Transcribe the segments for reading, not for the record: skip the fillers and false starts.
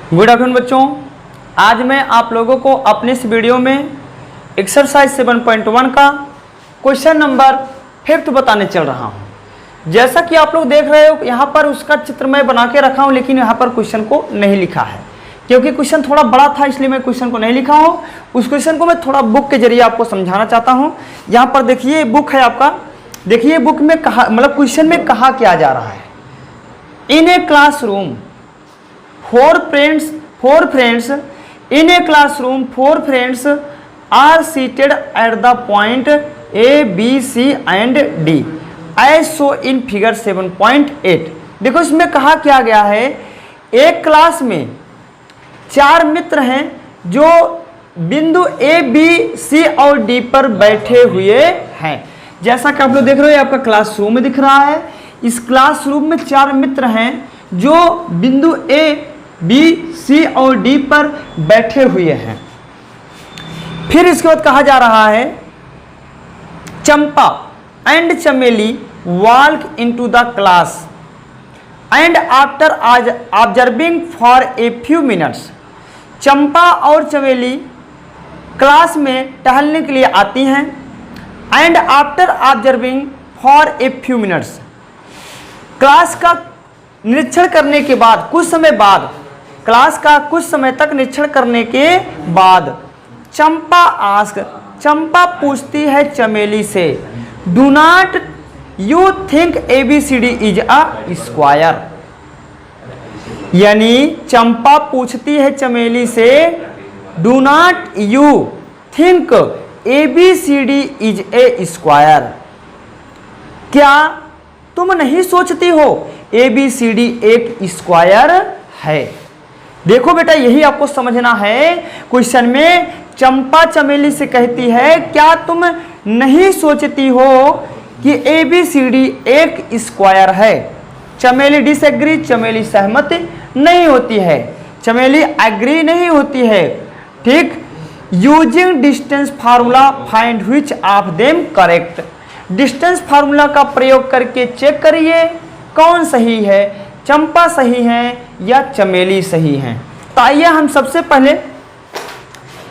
Good afternoon बच्चों, आज मैं आप लोगों को अपने इस वीडियो में एक्सरसाइज 7.1 का क्वेश्चन नंबर 5 बताने चल रहा हूं। जैसा कि आप लोग देख रहे हो यहाँ पर उसका चित्र मैं बना के रखा हूं, लेकिन यहाँ पर क्वेश्चन को नहीं लिखा है क्योंकि क्वेश्चन थोड़ा बड़ा था, इसलिए मैं क्वेश्चन को नहीं लिखा हूँ। उस क्वेश्चन को मैं थोड़ा बुक के जरिए आपको समझाना चाहता हूँ। यहाँ पर देखिए बुक है आपका, देखिए बुक में कहा मतलब क्वेश्चन में कहा क्या जा रहा है। In a classroom four friends in a classroom, four friends are seated at the point A, B, C and D as shown in figure 7.8। देखो इसमें कहा क्या गया है, एक क्लास में 4 मित्र हैं जो बिंदु A, B, C और D पर बैठे हुए हैं। जैसा कि आप लोग देख रहे हो, आपका क्लासरूम दिख रहा है। इस क्लासरूम में 4 मित्र हैं जो बिंदु A, B, C और D पर बैठे हुए हैं। फिर इसके बाद कहा जा रहा है Champa and Chameli walk into the class and after observing for a few minutes. Champa और चमेली क्लास में टहलने के लिए आती हैं and after observing for a few minutes. Class का निरीक्षण करने के बाद कुछ समय बाद, क्लास का कुछ समय तक निरीक्षण करने के बाद चंपा पूछती है चमेली से, do not you think ABCD is a square. यानी चंपा पूछती है चमेली से, do not you think ABCD is a square. क्या तुम नहीं सोचती हो ABCD एक स्क्वायर है। देखो बेटा, यही आपको समझना है। क्वेश्चन में चंपा चमेली से कहती है, क्या तुम नहीं सोचती हो कि ABCD एक स्क्वायर है। चमेली डिसएग्री, चमेली सहमत नहीं होती है, चमेली एग्री नहीं होती है। ठीक, using distance formula find which of them correct. Distance formula का प्रयोग करके चेक करिए कौन सही है, चंपा सही है या चमेली सही है। तो आइए हम सबसे पहले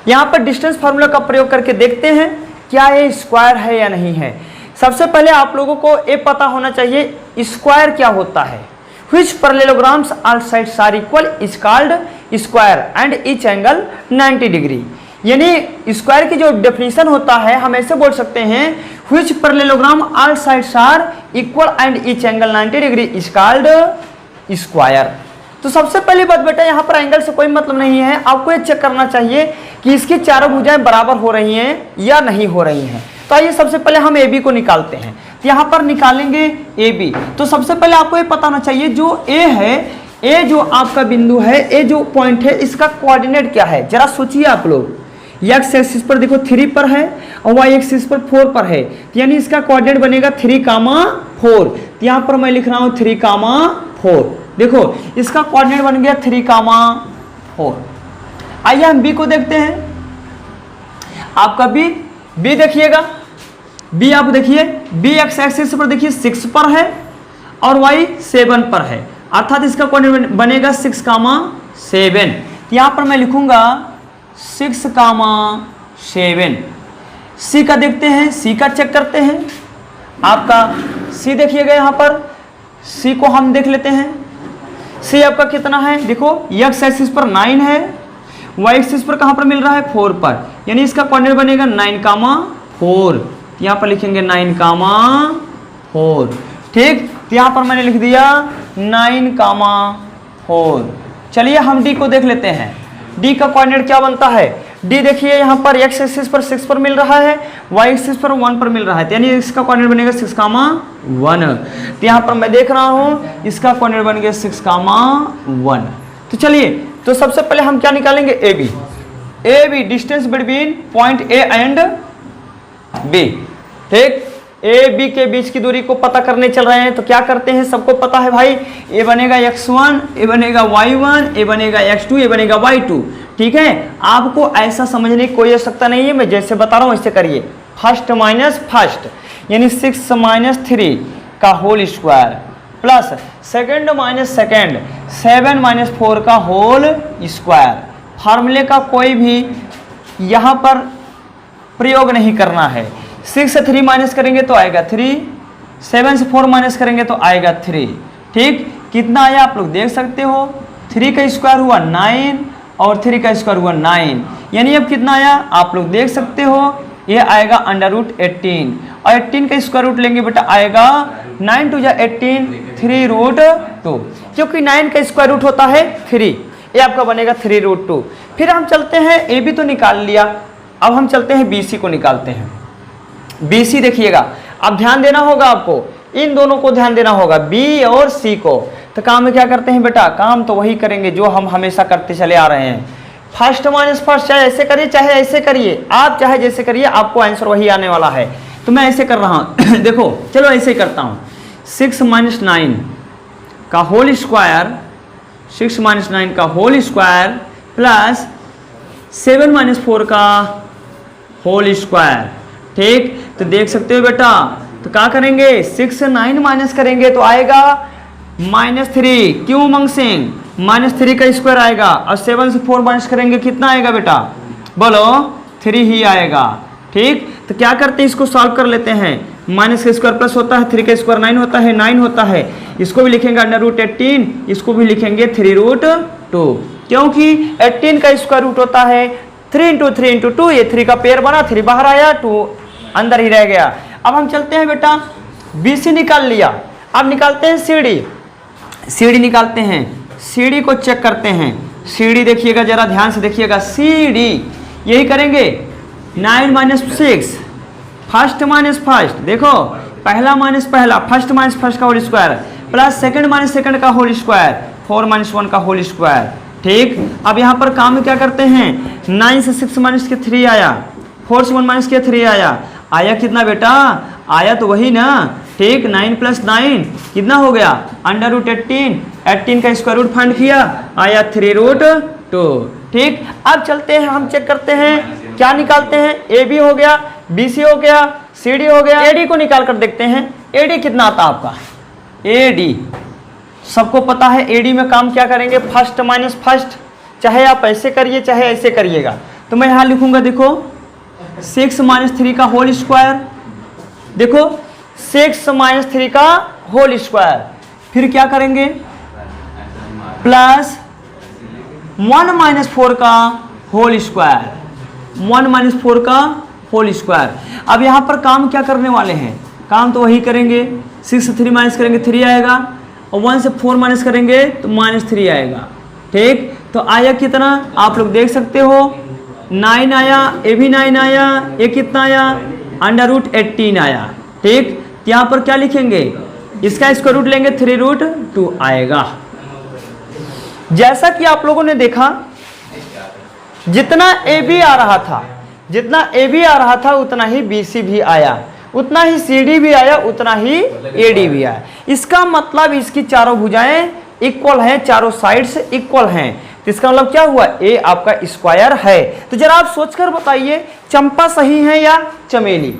यहाँ पर डिस्टेंस फार्मूला का प्रयोग करके देखते हैं क्या ये स्क्वायर है या नहीं है। सबसे पहले आप लोगों को ये पता होना चाहिए स्क्वायर क्या होता है। Which parallelograms all sides are equal is called square and each angle 90 degree. यानी स्क्वायर की जो डेफिनेशन होता है हम ऐसे बोल सकते हैं, which parallelogram all sides are equal and each angle 90 degree is called square. तो सबसे पहली बात बेटा, यहाँ पर एंगल से कोई मतलब नहीं है। आपको ये चेक करना चाहिए कि इसकी चारों भुजाएं बराबर हो रही हैं या नहीं हो रही हैं। तो आइए सबसे पहले हम AB को निकालते हैं। तो यहाँ पर निकालेंगे AB। तो सबसे पहले आपको ये पता होना चाहिए जो A है, A जो आपका बिंदु है, A जो पॉइंट है, इसका कोऑर्डिनेट क्या है। जरा सोचिए आप लोग। एक्स एक्सिस पर देखो 3 पर है और वाई एक्सिस पर 4 पर है, तो यानी इसका कोऑर्डिनेट बनेगा 3,4। तो यहाँ पर मैं लिख रहा हूँ 3,4। देखो इसका कोऑर्डिनेट बन गया 3,4। आइए हम B को देखते हैं। आपका B देखिएगा, B आप देखिए, B एक्स एक्सिस पर देखिए 6 पर है और Y 7 पर है, अर्थात इसका कोऑर्डिनेट बनेगा 6,7। यहाँ पर मैं लिखूंगा 6,7। C का देखते हैं, C का चेक करते हैं। आपका C देखिएगा, यहाँ पर C को हम देख लेते हैं। C आपका कितना है, देखो x एक्सिस पर 9 है, y एक्सिस पर कहाँ पर मिल रहा है 4 पर, यानी इसका कोऑर्डिनेट बनेगा 9,4। यहाँ पर लिखेंगे 9,4। ठीक, यहाँ पर मैंने लिख दिया 9,4। चलिए हम D को देख लेते हैं। D का कोऑर्डिनेट क्या बनता है। D देखिए यहाँ पर x एक्सिस पर 6 पर मिल रहा है, y एक्सिस पर 1 पर मिल रहा है, यानी इसका कोऑर्डिनेट बनेगा 6,1। तो यहाँ पर मैं देख रहा हूँ इसका कोऑर्डिनेट बन गया 6,1। तो चलिए, तो सबसे पहले हम क्या निकालेंगे AB distance between point A and B। ठीक, A B के बीच की दूरी को पता करने चल रहे हैं। तो क्या करते हैं, सबको पता है भाई, A बनेगा x1, A बनेगा y1, A बनेगा x2, A बनेगा y2। ठीक है, आपको ऐसा समझने की कोई आवश्यकता नहीं है, मैं जैसे बता रहा हूँ ऐसे करिए। फर्स्ट माइनस फर्स्ट यानी 6 - 3 का whole square plus second minus second 7 minus 4 का होल स्क्वायर। फार्मूले का कोई भी यहाँ पर प्रयोग नहीं करना है। 6 से 3 माइनस करेंगे तो आएगा 3, 7 से 4 माइनस करेंगे तो आएगा 3। ठीक, कितना आया आप लोग देख सकते हो। 3 का स्क्वायर हुआ 9 और 3 का स्क्वायर हुआ 9, यानी अब कितना आया आप लोग देख सकते हो। ये आएगा √18 और 18 का स्क्वायर रूट लेंगे बेटा आएगा 9 2 18 3√2, क्योंकि 9 का स्क्वायर रूट होता है 3, ये आपका बनेगा 3√2। फिर हम चलते हैं, ए बी तो निकाल लिया, अब हम चलते हैं बी सी को निकालते हैं। बी सी देखिएगा, अब ध्यान देना होगा आपको, इन दोनों को ध्यान देना होगा, बी और सी को। तो काम में क्या करते हैं बेटा, काम तो वही करेंगे जो हम हमेशा करते चले आ रहे हैं। फर्स्ट माइनस फर्स्ट, चाहे ऐसे करिए चाहे ऐसे करिए, आप चाहे जैसे करिए आपको आंसर वही आने वाला है। तो मैं ऐसे कर रहा हूँ देखो चलो ऐसे ही करता हूँ। 6 माइनस 9 का होल स्क्वायर, 6 माइनस 9 का होल स्क्वायर प्लस 7 माइनस 4 का होल स्क्वायर। ठीक, तो देख सकते हो बेटा, तो क्या करेंगे 6 से 9 माइनस करेंगे तो आएगा -3। क्यों उमंग सिंह, -3 का स्क्वायर आएगा और 7 से 4 माइनस करेंगे कितना आएगा बेटा, बोलो 3 ही आएगा। ठीक, तो क्या करते हैं इसको सॉल्व कर लेते हैं। माइनस का स्क्वायर प्लस होता है, 3 का स्क्वायर 9 होता है, 9 होता है, इसको भी लिखेंगे √18, इसको भी लिखेंगे 3√2, क्योंकि 18 का स्क्वायर रूट होता है 3 × 3 × 2, ये 3 का पेयर बना, 3 बाहर आया, 2 अंदर ही रह गया। अब हम चलते हैं बेटा, बी सी निकाल लिया, अब निकालते हैं सी डी। सी डी निकालते हैं, सी डी को चेक करते हैं। सी डी देखिएगा, जरा ध्यान से देखिएगा, सी डी यही करेंगे 9 माइनस 6, फर्स्ट माइनस फर्स्ट, देखो पहला माइनस पहला, फर्स्ट माइनस फर्स्ट का whole square plus second minus second का होल स्क्वायर, 4 माइनस 1 का होल स्क्वायर। ठीक, अब यहाँ पर काम क्या करते हैं, 9 से 6 माइनस के 3 आया, 4 से 1 माइनस के 3 आया, आया कितना बेटा, आया तो वही ना। ठीक, 9 + 9 कितना हो गया √18, 18 का स्क्वायर रूट फाइंड किया, आया 3√2। ठीक, अब चलते हैं, हम चेक करते हैं क्या निकालते हैं। ए बी हो गया, बी सी हो गया, सी डी हो गया, ए डी को निकाल कर देखते हैं। ए डी कितना आता है आपका, ए डी सबको पता है। ए डी में काम क्या करेंगे, फर्स्ट माइनस फर्स्ट, चाहे आप ऐसे करिए चाहे ऐसे करिएगा। तो मैं यहाँ लिखूंगा, देखो 6 माइनस 3 का होल स्क्वायर, देखो 6 माइनस 3 का होल स्क्वायर, फिर क्या करेंगे प्लस 1 माइनस 4 का होल स्क्वायर, 1 माइनस 4 का होल स्क्वायर। अब यहाँ पर काम क्या करने वाले हैं, काम तो वही करेंगे। 6 से 3 माइनस करेंगे 3 आएगा, और 1 से 4 माइनस करेंगे तो -3 आएगा। ठीक, तो आया कितना आप लोग देख सकते हो, 9 आया, ये भी 9 आया, ये कितना आया √18 आया। ठीक, यहाँ पर क्या लिखेंगे, इसका स्क्वायर रूट लेंगे 3√2 आएगा। जैसा कि आप लोगों ने देखा, जितना ए बी आ रहा था, जितना ए बी आ रहा था उतना ही बी सी भी आया, उतना ही सी डी भी आया, उतना ही ए डी भी आया। इसका मतलब इसकी चारों भुजाएं इक्वल हैं, चारों साइड्स इक्वल हैं। तो इसका मतलब क्या हुआ, ए आपका स्क्वायर है। तो जरा आप सोचकर बताइए, चंपा सही है या चमेली?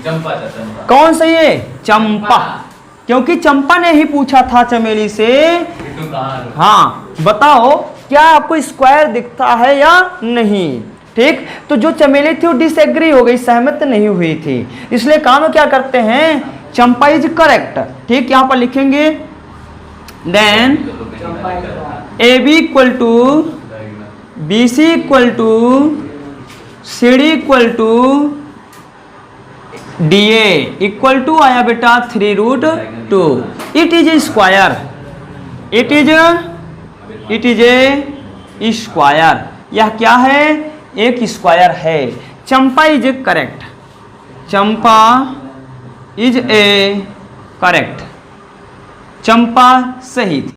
चंपा। कौन सही है, चंपा, क्योंकि चंपा ने ही पूछा था चमेली से। हाँ, बताओ क्या आपको स्क्वायर दिखता है या नहीं। ठीक, तो जो चमेली थी वो डिसएग्री हो गई, सहमत नहीं हुई थी, इसलिए काम क्या करते हैं, चंपा इज करेक्ट। ठीक, यहाँ पर लिखेंगे then A B equal to B C equal to C D equal to D A equal to आया बेटा 3√2। It is a square, it is a square, यह क्या है, एक स्क्वायर है। Champa is a correct, Champa is a correct, Champa सही थी।